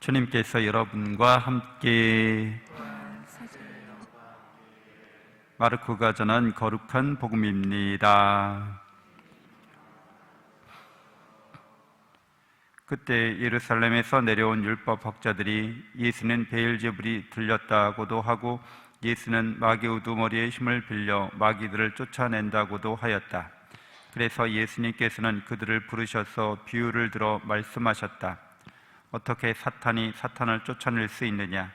주님께서 여러분과 함께 마르코가 전한 거룩한 복음입니다. 그때 예루살렘에서 내려온 율법 학자들이 예수는 베엘제불이 들렸다고도 하고 예수는 마귀 우두머리의 힘을 빌려 마귀들을 쫓아낸다고도 하였다. 그래서 예수님께서는 그들을 부르셔서 비유를 들어 말씀하셨다. 어떻게 사탄이 사탄을 쫓아낼 수 있느냐?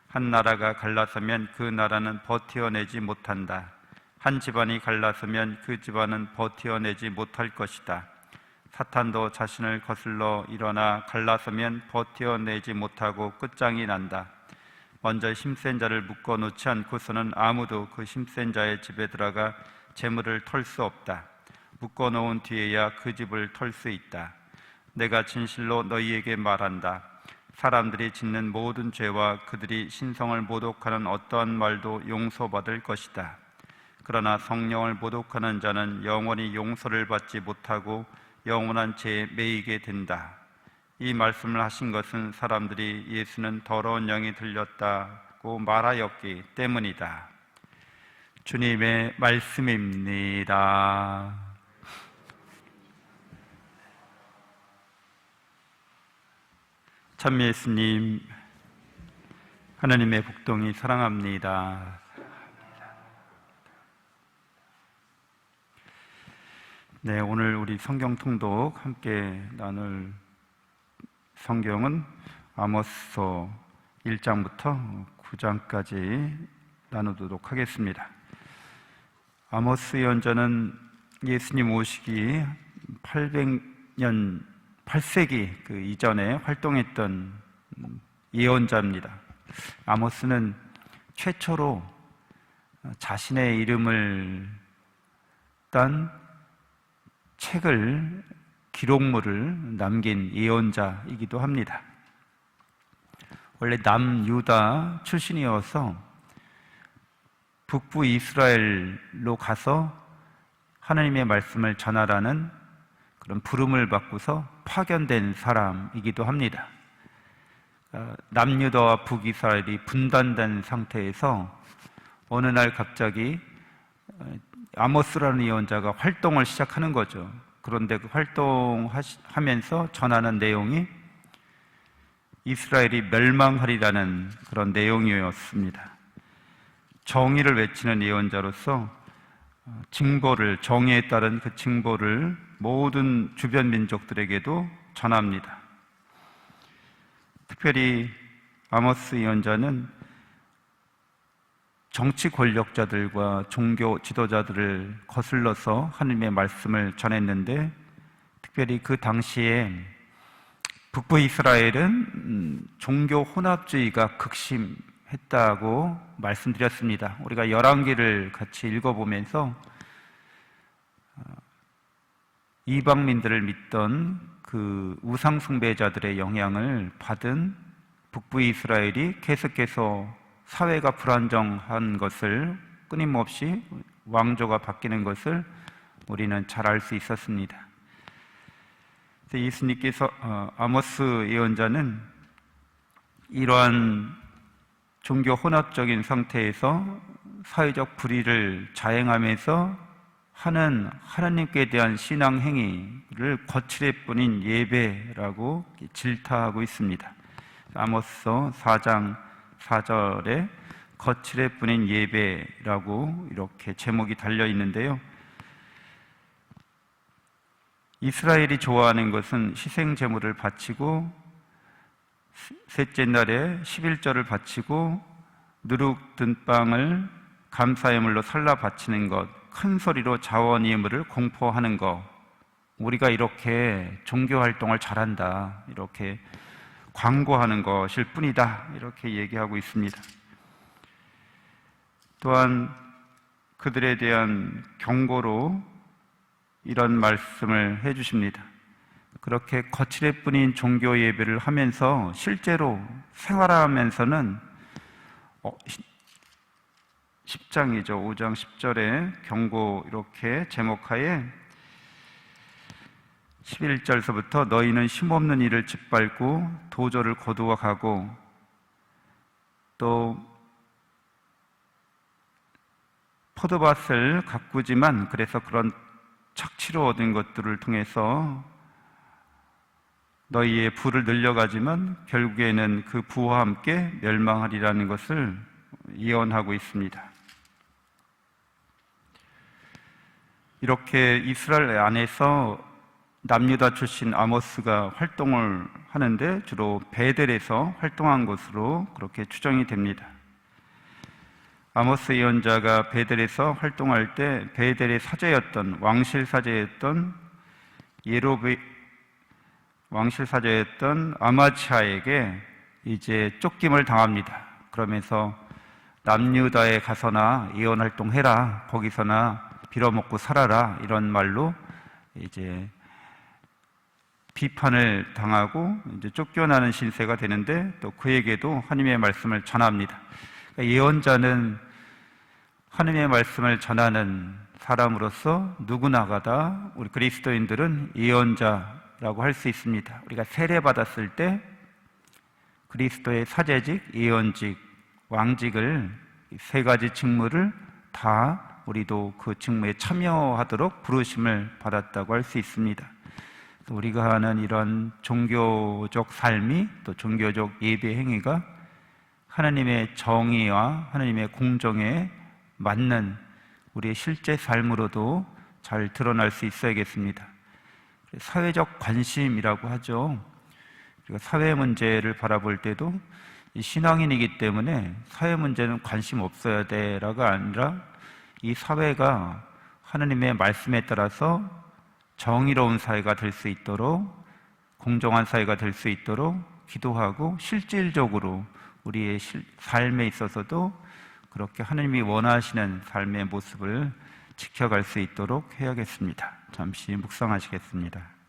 한 나라가 갈라서면 그 나라는 버티어내지 못한다. 한 집안이 갈라서면 그 집안은 버티어내지 못할 것이다. 사탄도 자신을 거슬러 일어나 갈라서면 버티어내지 못하고 끝장이 난다. 먼저 힘센 자를 묶어놓지 않고서는 아무도 그 힘센 자의 집에 들어가 재물을 털 수 없다. 묶어놓은 뒤에야 그 집을 털 수 있다. 내가 진실로 너희에게 말한다. 사람들이 짓는 모든 죄와 그들이 신성을 모독하는 어떠한 말도 용서받을 것이다. 그러나 성령을 모독하는 자는 영원히 용서를 받지 못하고 영원한 죄에 매이게 된다. 이 말씀을 하신 것은 사람들이 예수는 더러운 영이 들렸다고 말하였기 때문이다. 주님의 말씀입니다. 참 예수님, 하나님의 복동이 사랑합니다. 네, 오늘 우리 성경 통독 함께 나눌 성경은 아모스서 1장부터 9장까지 나누도록 하겠습니다. 아모스 예언자는 예수님 오시기 8세기 그 이전에 활동했던 예언자입니다. 아모스는 최초로 자신의 이름을 딴 책을, 기록물을 남긴 예언자이기도 합니다. 원래 남유다 출신이어서 북부 이스라엘로 가서 하나님의 말씀을 전하라는 그런 부름을 받고서 파견된 사람이기도 합니다. 남유다와 북이스라엘이 분단된 상태에서 어느 날 갑자기 아모스라는 예언자가 활동을 시작하는 거죠. 그런데 그 활동하면서 전하는 내용이 이스라엘이 멸망하리라는 그런 내용이었습니다. 정의를 외치는 예언자로서 정의에 따른 그 징벌을 모든 주변 민족들에게도 전합니다. 특별히 아모스 예언자는 정치 권력자들과 종교 지도자들을 거슬러서 하나님의 말씀을 전했는데, 특별히 그 당시에 북부 이스라엘은 종교 혼합주의가 극심했다고 말씀드렸습니다. 우리가 열왕기를 같이 읽어보면서 이방민들을 믿던 그 우상숭배자들의 영향을 받은 북부 이스라엘이 계속해서 사회가 불안정한 것을, 끊임없이 왕조가 바뀌는 것을 우리는 잘 알 수 있었습니다. 예수님께서 아모스 예언자는 이러한 종교 혼합적인 상태에서 사회적 불의를 자행하면서 하는 하나님께 대한 신앙 행위를 거칠애 뿐인 예배라고 질타하고 있습니다. 아모스서 4장 4절에 거칠애 뿐인 예배라고 이렇게 제목이 달려 있는데요. 이스라엘이 좋아하는 것은 희생 제물을 바치고 셋째 날에 11절을 바치고 누룩 든 빵을 감사예물로 살라 바치는 것, 큰 소리로 자원 예물을 공포하는 것. 우리가 이렇게 종교 활동을 잘한다, 이렇게 광고하는 것일 뿐이다, 이렇게 얘기하고 있습니다. 또한 그들에 대한 경고로 이런 말씀을 해주십니다. 그렇게 거칠애 뿐인 종교 예배를 하면서 실제로 생활하면서는 10장이죠. 5장 10절에 경고 이렇게 제목하에 11절서부터 너희는 힘없는 일을 짓밟고 도저를 거두어 가고 또 포도밭을 가꾸지만 그래서 그런 착취로 얻은 것들을 통해서 너희의 부를 늘려가지만 결국에는 그 부와 함께 멸망하리라는 것을 예언하고 있습니다. 이렇게 이스라엘 안에서 남유다 출신 아모스가 활동을 하는데 주로 베델에서 활동한 것으로 그렇게 추정이 됩니다. 아모스 예언자가 베델에서 활동할 때 베델의 사제였던 왕실 사제였던 아마치아에게 이제 쫓김을 당합니다. 그러면서 남유다에 가서나 예언 활동해라, 거기서나 빌어먹고 살아라, 이런 말로 이제 비판을 당하고 이제 쫓겨나는 신세가 되는데 또 그에게도 하나님의 말씀을 전합니다. 그러니까 예언자는 하나님의 말씀을 전하는 사람으로서 누구나가 우리 그리스도인들은 예언자라고 할 수 있습니다. 우리가 세례받았을 때 그리스도의 사제직, 예언직, 왕직을 세 가지 직무를 다 우리도 그 직무에 참여하도록 부르심을 받았다고 할 수 있습니다. 우리가 하는 이런 종교적 삶이 또 종교적 예배 행위가 하나님의 정의와 하나님의 공정에 맞는 우리의 실제 삶으로도 잘 드러날 수 있어야겠습니다. 사회적 관심이라고 하죠. 우리가 사회 문제를 바라볼 때도 신앙인이기 때문에 사회 문제는 관심 없어야 돼라가 아니라 이 사회가 하나님의 말씀에 따라서 정의로운 사회가 될 수 있도록, 공정한 사회가 될 수 있도록 기도하고 실질적으로 우리의 삶에 있어서도 그렇게 하나님이 원하시는 삶의 모습을 지켜갈 수 있도록 해야겠습니다. 잠시 묵상하시겠습니다.